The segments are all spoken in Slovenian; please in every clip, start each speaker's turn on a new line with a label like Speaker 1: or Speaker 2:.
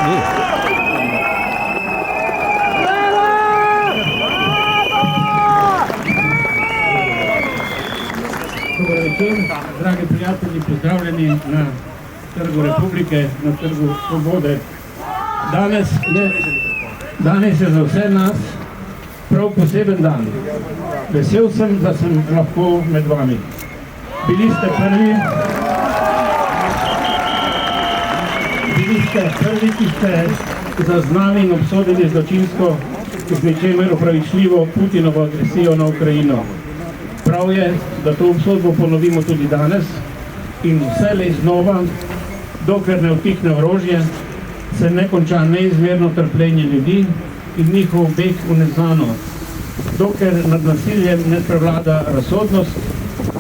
Speaker 1: Dobar večer, dragi prijatelji, pozdravljeni na Trgu Republike, na Trgu Svobode. Danes je za vse nas prav poseben dan. Vesel sem, da sem lahko med vami. Bili ste prvi, ki ste zaznali in obsodili zločinsko, z ničemer opravičljivo Putinovo agresijo na Ukrajino. Prav je, da to obsodbo ponovimo tudi danes in vselej znova, dokler ne utihne orožje, se ne konča neizmerno trpljenje ljudi in njihov beg v neznano, dokler nad nasiljem ne prevlada razsodnost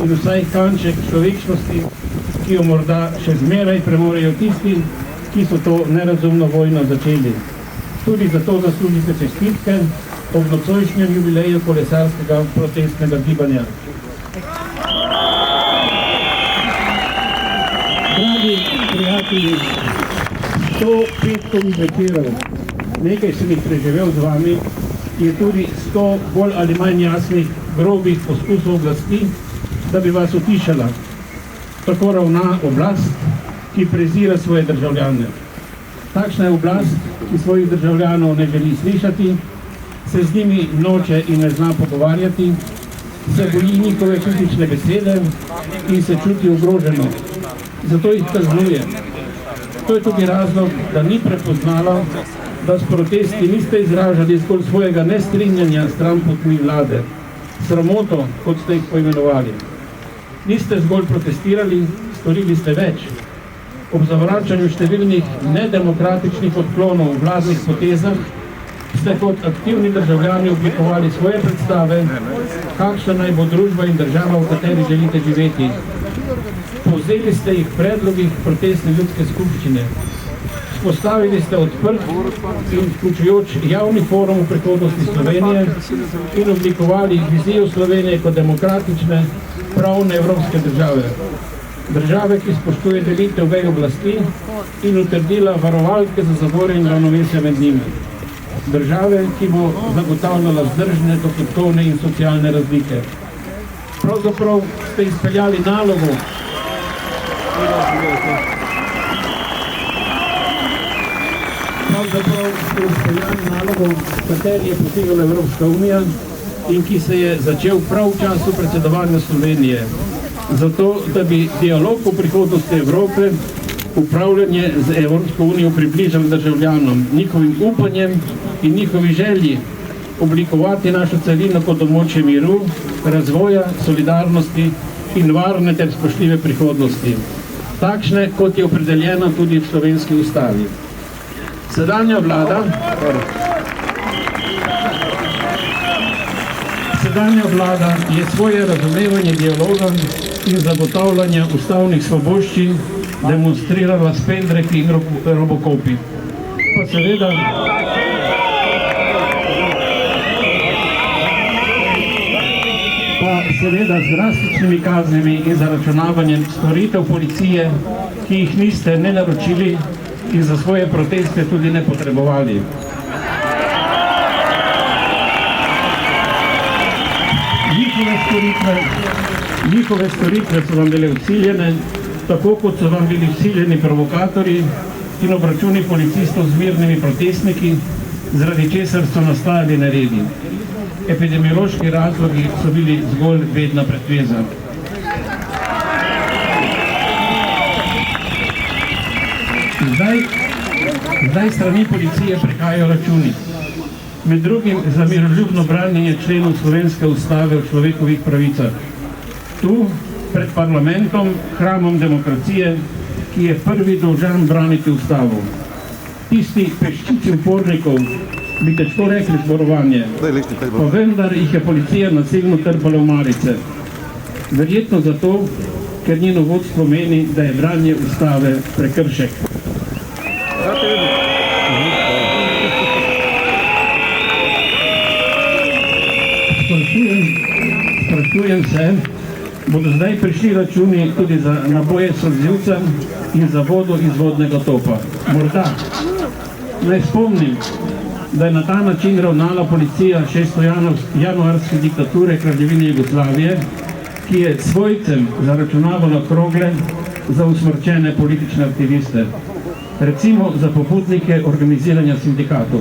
Speaker 1: in vsaj kanček človečnosti, ki jo morda še zmeraj premorejo tisti, ki so to nerazumno vojno začeli. Tudi zato zaslužite čestitke ob nocojšnjem jubileju kolesarskega protestnega gibanja. Dragi prijatelji, 100 petkovih večerov, nekaj sem jih preživel z vami, je tudi 100 bolj ali manj jasnih, grobih poskusov oblasti, da bi vas utišala. Tako ravna oblast, ki prezira svoje državljane. Takšna je oblast, ki svojih državljanov ne želi slišati, se z njimi noče in ne zna pogovarjati, se boji njihove kritične besede in se čuti ogroženo. Zato jih kaznuje. To je tudi razlog, da ni prepoznala, da s protesti niste izražali zgolj svojega nestrinjanja s Trumpovimi vlade, sramoto, kot ste jih poimenovali. Niste zgolj protestirali, storili ste več. Ob zavračanju številnih nedemokratičnih odklonov v vladnih potezah ste kot aktivni državljani oblikovali svoje predstave, kakšna naj bo družba in država, v kateri želite živeti. Povzeli ste jih v predlogih protestne ljudske skupščine. Vzpostavili ste odprt in vključujoč javni forum o prihodnosti Slovenije in oblikovali vizijo Slovenije kot demokratične, pravne evropske države. Države, ki spoštuje delitev vej oblasti in utrdila varovalke za zavore in ravnovesje med njimi. Države, ki bo zagotavljala vzdržne dohodkovne in socialne razlike. Pravzaprav ste izpeljali nalogo, kateri je potegnila Evropska unija in ki se je začel prav v času predsedovanja Slovenije. Zato, da bi dialog o prihodnosti Evrope, upravljanje z Evropsko unijo približali državljanom, njihovim upanjem in njihovi želji oblikovati našo celino kot območje miru, razvoja, solidarnosti in varne ter spoštljive prihodnosti. Takšne, kot je opredeljena tudi v slovenski ustavi. Sedanja vlada je svoje razumevanje dialoga in zagotavljanja ustavnih svoboščin demonstrirala s pendreki in robokopi. Pa seveda z drastičnimi kaznimi in zaračunavanjem storitev policije, ki jih niste ne naročili in za svoje proteste tudi ne potrebovali. Njihove storitve so vam bile vsiljene, tako kot so vam bili vsiljeni provokatorji in obračuni policistov z mirnimi protestniki, zaradi česar so nastajali neredi. Epidemiološki razlogi so bili zgolj vedna pretveza. Zdaj strani policije prihajajo računi. Med drugim za miroljubno branjenje členov slovenske ustave o človekovih pravicah. Tu, pred parlamentom, hramom demokracije, ki je prvi dolžan braniti ustavo. Tisti peščici upornikov bi težko rekli zborovanje, pa vendar jih je policija nasilno trpala v marice. Verjetno zato, ker njeno vodstvo meni, da je branje ustave prekršek. Sprašujem se, bodo zdaj prišli računi tudi za naboje solzivca in za vodo iz vodnega topa. Morda. Naj spomnim, da je na ta način ravnala policija 6. januarske diktature Kraljevine Jugoslavije, ki je svojcem zaračunavala krogle za usmrčene politične aktiviste, recimo za pobudnike organiziranja sindikatov.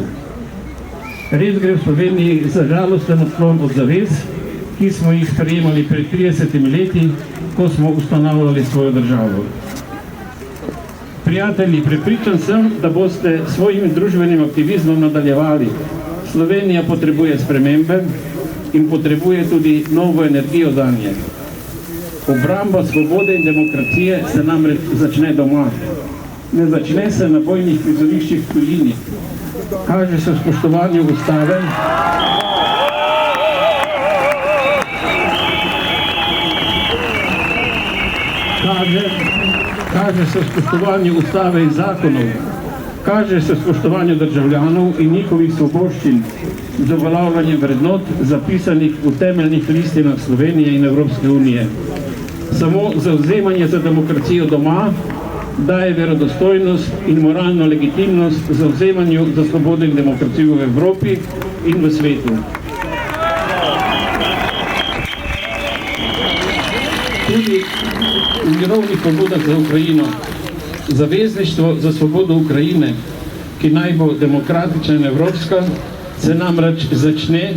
Speaker 1: Res gre v Sloveniji za žalosten odklon od zavez, ki smo jih sprejemali pred 30 leti, ko smo ustanavljali svojo državo. Prijatelji, prepričan sem, da boste svojim družbenim aktivizmom nadaljevali. Slovenija potrebuje spremembe in potrebuje tudi novo energijo zanje. Obramba svobode in demokracije se namreč začne doma. Ne začne se na bojnih prizoriščih v tujini. Kaže se v spoštovanju ustave, kaže se v spoštovanju ustave in zakonov, kaže se v spoštovanju državljanov in njihovih svoboščin z uveljavljanjem vrednot zapisanih v temeljnih listinah Slovenije in Evropske unije. Samo zavzemanje za demokracijo doma daje verodostojnost in moralno legitimnost zavzemanju za svobodo in demokracijo v Evropi in v svetu. Tudi v mirovnih pobudah za Ukrajino. Zavezništvo za svobodo Ukrajine, ki naj bo demokratična in evropska, se namreč začne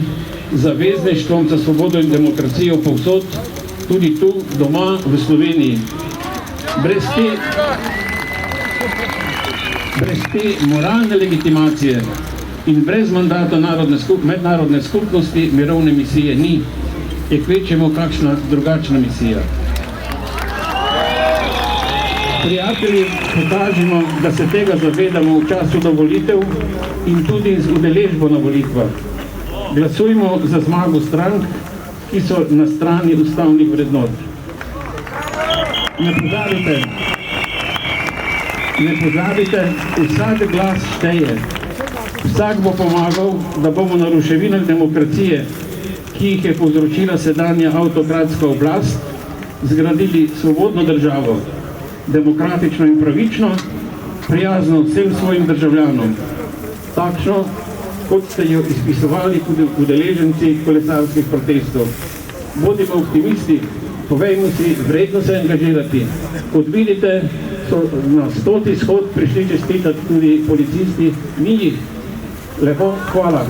Speaker 1: z zavezništvom za svobodo in demokracijo povsod, tudi tu, doma v Sloveniji. Brez te moralne legitimacije in brez mandata mednarodne skupnosti mirovne misije ni, je kvečemo kakšna drugačna misija. Prijatelji, pokažimo, da se tega zavedamo v času do volitev in tudi z udeležbo na volitvah. Glasujmo za zmago strank, ki so na strani ustavnih vrednot. Ne pozabite, vsak glas šteje. Vsak bo pomagal, da bomo na ruševinah demokracije, ki jih je povzročila sedanja avtokratska oblast, zgradili svobodno državo, demokratično in pravično, prijazno vsem svojim državljanom. Takšno, kot ste jo izpisovali tudi udeleženci kolesarskih protestov. Bodimo optimisti, povejmo si, vredno se angažirati. Kot vidite, so na 100. shod prišli čestitati tudi policisti, mi jih. Lepo, hvala.